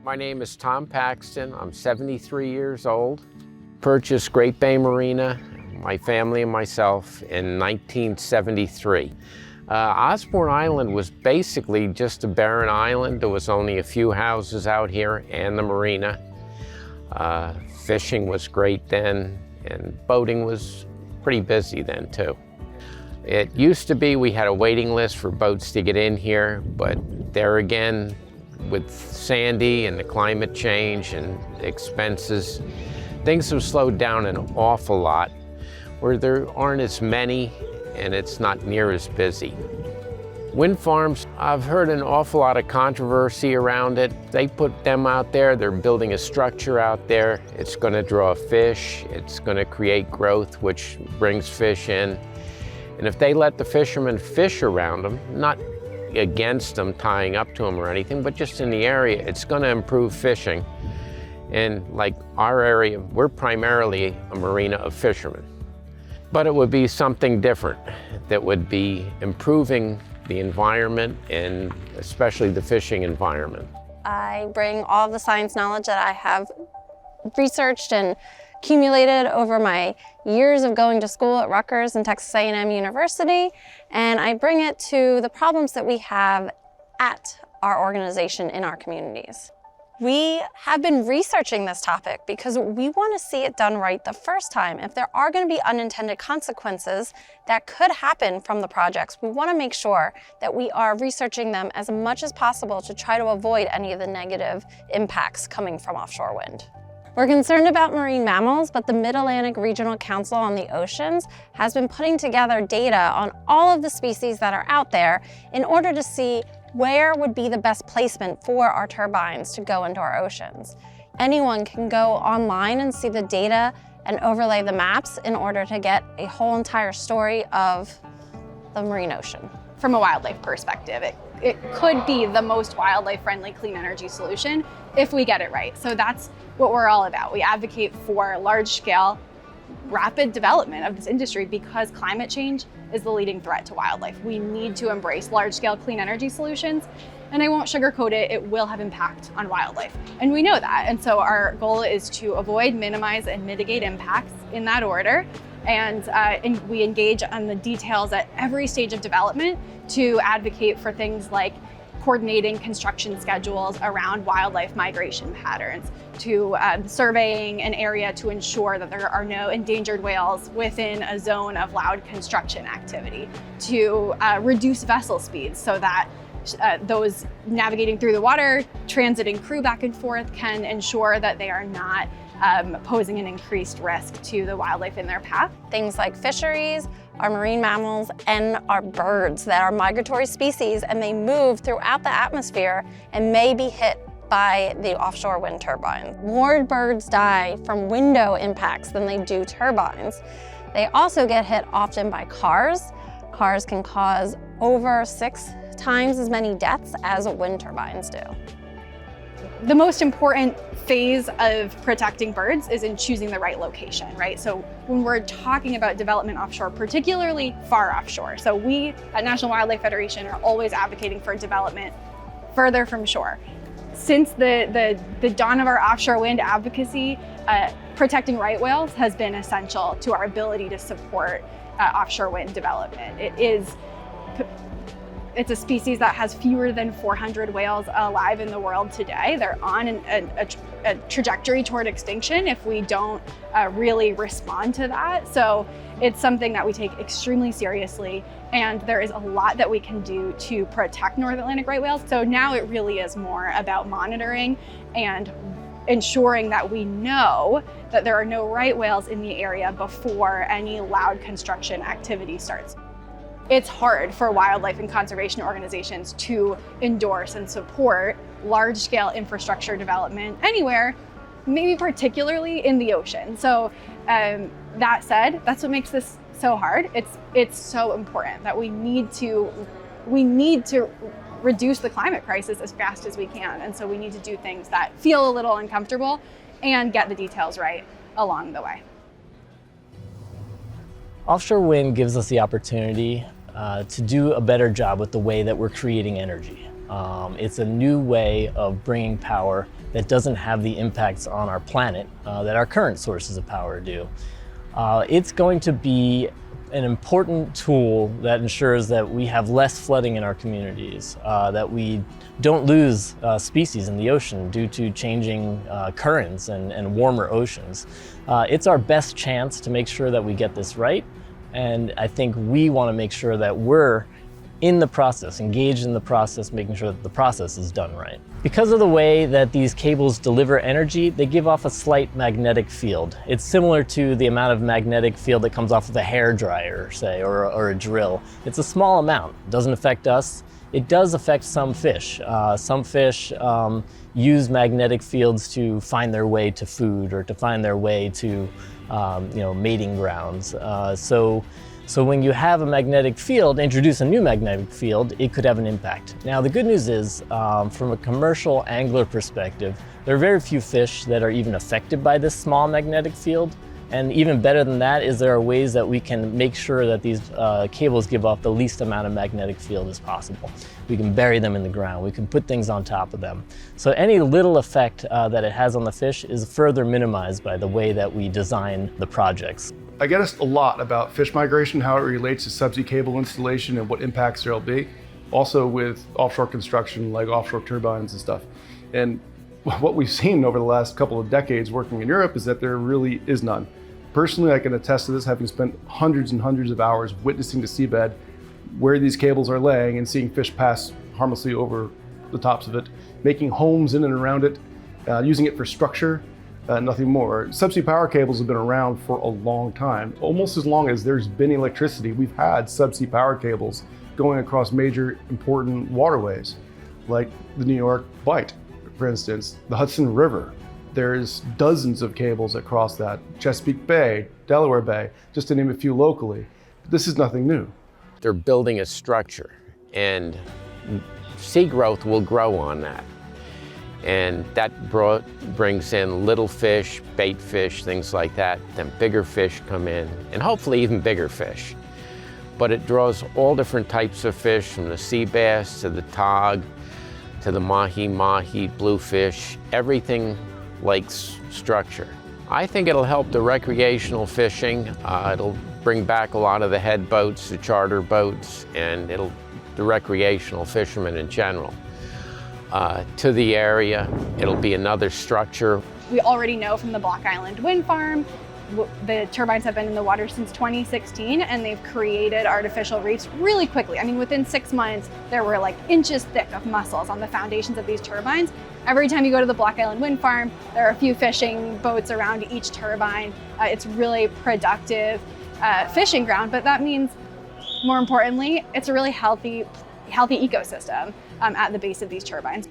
My name is Tom Paxton. I'm 73 years old. Purchased Great Bay Marina, my family and myself, in 1973. Osborne Island was basically just a barren island. There was only a few houses out here and the marina. Fishing was great then, and boating was pretty busy then too. It used to be we had a waiting list for boats to get in here, but there again, with Sandy and the climate change and expenses, things have slowed down an awful lot, where there aren't as many and it's not near as busy. Wind farms, I've heard an awful lot of controversy around it. They put them out there, they're building a structure out there. It's going to draw fish, it's going to create growth, which brings fish in. And if they let the fishermen fish around them, not against them, tying up to them or anything, but just in the area, it's going to improve fishing. And like our area, we're primarily a marina of fishermen. But it would be something different that would be improving the environment and especially the fishing environment. I bring all of the science knowledge that I have researched and accumulated over my years of going to school at Rutgers and Texas A&M University, and I bring it to the problems that we have at our organization in our communities. We have been researching this topic because we want to see it done right the first time. If there are going to be unintended consequences that could happen from the projects, we want to make sure that we are researching them as much as possible to try to avoid any of the negative impacts coming from offshore wind. We're concerned about marine mammals, but the Mid-Atlantic Regional Council on the Oceans has been putting together data on all of the species that are out there in order to see where would be the best placement for our turbines to go into our oceans. Anyone can go online and see the data and overlay the maps in order to get a whole entire story of the marine ocean. From a wildlife perspective, it could be the most wildlife-friendly clean energy solution if we get it right. So that's what we're all about. We advocate for large-scale, rapid development of this industry because climate change is the leading threat to wildlife. We need to embrace large-scale clean energy solutions, and I won't sugarcoat it, it will have impact on wildlife. And we know that, and so our goal is to avoid, minimize, and mitigate impacts in that order. And we engage on the details at every stage of development to advocate for things like coordinating construction schedules around wildlife migration patterns, to surveying an area to ensure that there are no endangered whales within a zone of loud construction activity, to reduce vessel speeds so that those navigating through the water, transiting crew back and forth, can ensure that they are not posing an increased risk to the wildlife in their path. Things like fisheries, our marine mammals, and our birds that are migratory species, and they move throughout the atmosphere and may be hit by the offshore wind turbine. More birds die from window impacts than they do turbines. They also get hit often by cars. Cars can cause over 6 times as many deaths as wind turbines do. The most important phase of protecting birds is in choosing the right location, right? So when we're talking about development offshore, particularly far offshore, so we at National Wildlife Federation are always advocating for development further from shore. Since the dawn of our offshore wind advocacy, protecting right whales has been essential to our ability to support offshore wind development. It's a species that has fewer than 400 whales alive in the world today. They're on a trajectory toward extinction if we don't really respond to that. So it's something that we take extremely seriously, and there is a lot that we can do to protect North Atlantic right whales. So now it really is more about monitoring and ensuring that we know that there are no right whales in the area before any loud construction activity starts. It's hard for wildlife and conservation organizations to endorse and support large-scale infrastructure development anywhere, maybe particularly in the ocean. So that said, that's what makes this so hard. It's so important that we need to reduce the climate crisis as fast as we can. And so we need to do things that feel a little uncomfortable and get the details right along the way. Offshore wind gives us the opportunity to do a better job with the way that we're creating energy. It's a new way of bringing power that doesn't have the impacts on our planet that our current sources of power do. It's going to be an important tool that ensures that we have less flooding in our communities, that we don't lose species in the ocean due to changing currents and warmer oceans. It's our best chance to make sure that we get this right, and I think we want to make sure that we're in the process, engaged in the process, making sure that the process is done right. Because of the way that these cables deliver energy, they give off a slight magnetic field. It's similar to the amount of magnetic field that comes off of a hairdryer, say, or a drill. It's a small amount. It doesn't affect us. It does affect some fish. Some fish use magnetic fields to find their way to food or to find their way to mating grounds. So when you have a magnetic field, introduce a new magnetic field, it could have an impact. Now the good news is, from a commercial angler perspective, there are very few fish that are even affected by this small magnetic field. And even better than that is there are ways that we can make sure that these cables give off the least amount of magnetic field as possible. We can bury them in the ground, we can put things on top of them. So any little effect that it has on the fish is further minimized by the way that we design the projects. I get asked a lot about fish migration, how it relates to subsea cable installation and what impacts there'll be. Also with offshore construction like offshore turbines and stuff. And what we've seen over the last couple of decades working in Europe is that there really is none. Personally, I can attest to this, having spent hundreds and hundreds of hours witnessing the seabed where these cables are laying and seeing fish pass harmlessly over the tops of it, making homes in and around it, using it for structure. Nothing more. Subsea power cables have been around for a long time. Almost as long as there's been electricity, we've had subsea power cables going across major important waterways, like the New York Bight, for instance, the Hudson River. There's dozens of cables that cross that. Chesapeake Bay, Delaware Bay, just to name a few locally. But this is nothing new. They're building a structure, and sea growth will grow on that. And that brings in little fish, bait fish, things like that. Then bigger fish come in, and hopefully even bigger fish. But it draws all different types of fish, from the sea bass to the tog, to the mahi, bluefish. Everything likes structure. I think it'll help the recreational fishing. It'll bring back a lot of the head boats, the charter boats, and the recreational fishermen in general. To the area. It'll be another structure. We already know from the Block Island wind farm, the turbines have been in the water since 2016, and they've created artificial reefs really quickly. I mean, within 6 months, there were like inches thick of mussels on the foundations of these turbines. Every time you go to the Block Island wind farm, there are a few fishing boats around each turbine. It's really productive fishing ground, but that means, more importantly, it's a really healthy ecosystem at the base of these turbines.